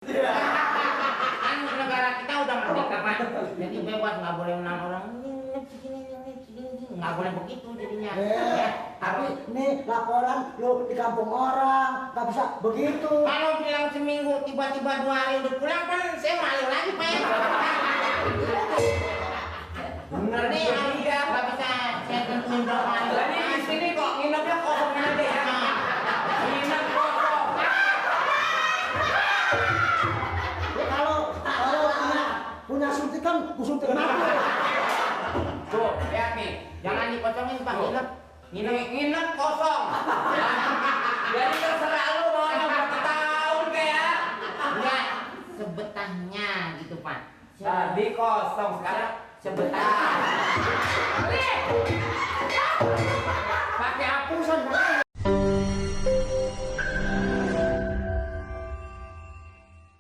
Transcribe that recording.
Kan negara kita udah merdeka Pak, jadi bebas, nggak boleh menang orang nggak boleh begitu jadinya. Ya, tapi nih laporan lu di kampung orang nggak bisa begitu. Kalau bilang seminggu tiba-tiba 2 hari udah pulang kan saya malu lagi Pak ya. Bener nih ya, nggak bisa saya tentuin berapa hari. Jadi di sini kok nginepnya kosong aja ya. Nginep kosong. Kalau punya suntikan, suntikan apa? Tuh, lihat nih. Jangan dikosongin Pak, Nginep kosong. Jadi terserah lu mau berapa tahun kayak. enggak sebetahnya gitu Pak. Tadi kosong, sekarang sebetah. Pakai hapusan.